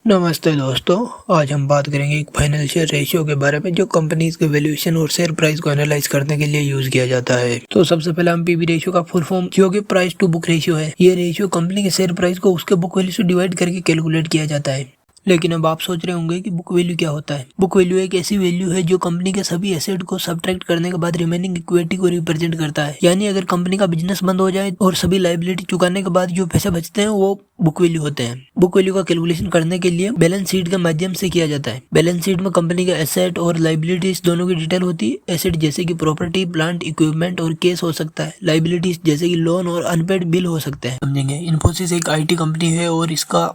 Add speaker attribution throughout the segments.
Speaker 1: नमस्ते दोस्तों, आज हम बात करेंगे एक फाइनेंशियल रेशियो के बारे में जो कंपनीज के वैल्यूएशन और शेयर प्राइस को एनालाइज करने के लिए यूज किया जाता है। तो सबसे पहले हम पीबी रेशियो का फुल फॉर्म जो कि प्राइस टू बुक रेशियो है। ये रेशियो कंपनी के शेयर प्राइस को उसके बुक वैल्यू से डिवाइड करके कैलकुलेट किया जाता है। लेकिन अब आप सोच रहे होंगे कि बुक वैल्यू क्या होता है। बुक वैल्यू एक ऐसी वैल्यू है जो कंपनी के सभी एसेट को सब्ट्रैक्ट करने के बाद रिमेनिंग इक्विटी को रिप्रेजेंट करता है। यानी अगर कंपनी का बिजनेस बंद हो जाए और सभी लायबिलिटी चुकाने के बाद जो पैसे बचते हैं वो बुक वैल्यू होते हैं। बुक वैल्यू का कैलकुलेशन करने के लिए बैलेंस शीट के माध्यम से किया जाता है। बैलेंस शीट में कंपनी के एसेट और लायबिलिटीज दोनों की डिटेल होती है। एसेट जैसे कि प्रॉपर्टी, प्लांट, इक्विपमेंट और कैश हो सकता है। लायबिलिटीज जैसे कि लोन और अनपेड बिल हो सकते हैं। समझेंगे। इन्फोसिस एक IT कंपनी है और इसका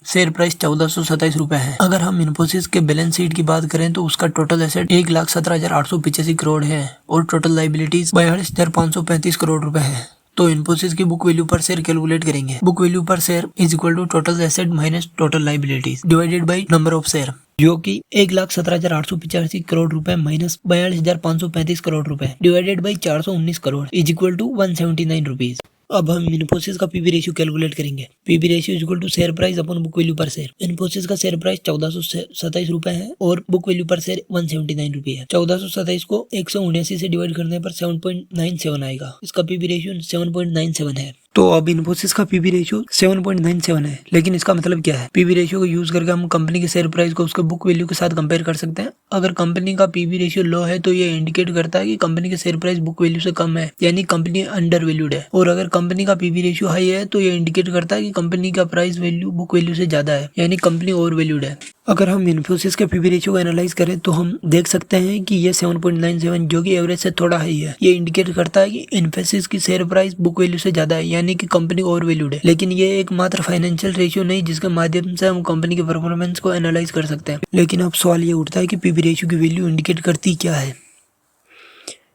Speaker 1: शेयर प्राइस 1427 रुपए है। अगर हम इन्फोसिस के बैलेंस शीट की बात करें तो उसका टोटल एसेट 1,17,885 करोड़ है और टोटल लायबिलिटीज 42,535 करोड़ रुपए है। तो इन्फोसिस की book value per share calculate करेंगे। Book value per share is equal to total asset minus total liabilities divided by number of share, जो कि 1,17,885 करोड़ रुपए माइनस 42,535 करोड़ रुपए divided by 419 crore is equal to 179 rupees. अब हम इन्फोसिस का PB ratio calculate करेंगे। PB ratio equal to share price upon book value per share. Infosys का share price 1427 रुपए है और बुक वैल्यू पर शेयर 179 रुपए है। 1427 को 179 से डिवाइड करने पर 7.97 आएगा। इसका पीबी रेशियो 7.97 है। तो अब इन्फोसिस का पीबी रेशियो 7.97 है। लेकिन इसका मतलब क्या है? पीबी रेशियो को यूज करके हम कंपनी के शेयर प्राइस को उसके बुक वैल्यू के साथ कंपेयर कर सकते हैं। अगर कंपनी का पीबी रेशियो लो है तो ये इंडिकेट करता है कि कंपनी के शेयर प्राइस बुक वैल्यू से कम है, यानी कंपनी अंडर वैल्यूड है। और अगर कंपनी का पीबी रेशियो हाई है तो ये इंडिकेट करता है कि कंपनी का प्राइस वैल्यू बुक वैल्यू से ज्यादा है, यानी कंपनी ओवर वैल्यूड है। अगर हम इन्फोसिस के पीबी रेशियो को एनालाइज करें तो हम देख सकते हैं कि ये 7.97 जो कि एवरेज से थोड़ा हाई है। ये इंडिकेट करता है कि इन्फोसिस की शेयर प्राइस बुक वैल्यू से ज्यादा है, यानी कि कंपनी ओवर वैल्यूड है। लेकिन ये एक मात्र फाइनेंशियल रेशियो नहीं जिसके माध्यम से हम कंपनी के परफॉर्मेंस को एनालाइज कर सकते हैं। लेकिन अब सवाल ये उठता है कि पीबी रेशियो की वैल्यू इंडिकेट करती क्या है।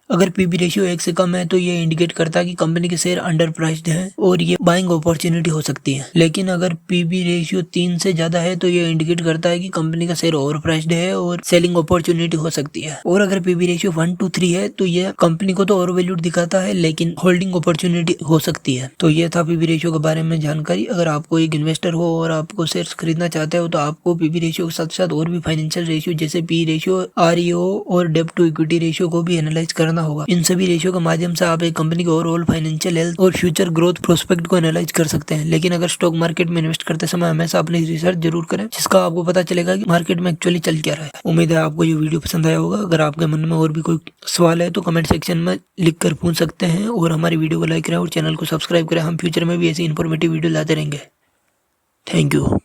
Speaker 1: अगर पीबी रेशियो 1 से कम है तो ये इंडिकेट करता है कि कंपनी के शेयर अंडर प्राइस्ड है और ये बाइंग अपॉर्चुनिटी हो सकती है। लेकिन अगर पीबी रेशियो 3 से ज्यादा है तो ये इंडिकेट करता है कि कंपनी का शेयर ओवर प्राइस्ड है और सेलिंग अपॉर्चुनिटी हो सकती है। और अगर पीबी रेशियो 1 to 3 है तो ये कंपनी को तो ओवर वैल्यूड दिखाता है लेकिन होल्डिंग अपॉर्चुनिटी हो सकती है। तो ये था पीबी रेशियो के बारे में जानकारी। अगर आपको एक इन्वेस्टर हो और आपको शेयर खरीदना चाहते हो तो आपको पीबी रेशियो के साथ साथ और भी फाइनेंशियल रेशियो जैसे पी रेशियो, REO और डेब्ट टू इक्विटी रेशियो को भी एनालाइज करना होगा। इन सभी रेशियो के माध्यम से आप एक कंपनी के ओवरऑल फाइनेंशियल हेल्थ और फ्यूचर ग्रोथ प्रोस्पेक्ट को एनालाइज कर सकते हैं। लेकिन अगर स्टॉक मार्केट में इन्वेस्ट करते समय हमेशा अपनी रिसर्च जरूर करें, जिसका आपको पता चलेगा कि मार्केट में एक्चुअली चल क्या रहा है। उम्मीद है आपको ये वीडियो पसंद आया होगा। अगर आपके मन में और भी कोई सवाल है तो कमेंट सेक्शन में लिख कर पूछ सकते हैं और हमारी वीडियो को लाइक करें और चैनल को सब्सक्राइब करें। हम फ्यूचर में भी ऐसी इन्फॉर्मेटिव वीडियो लाते रहेंगे। Thank you.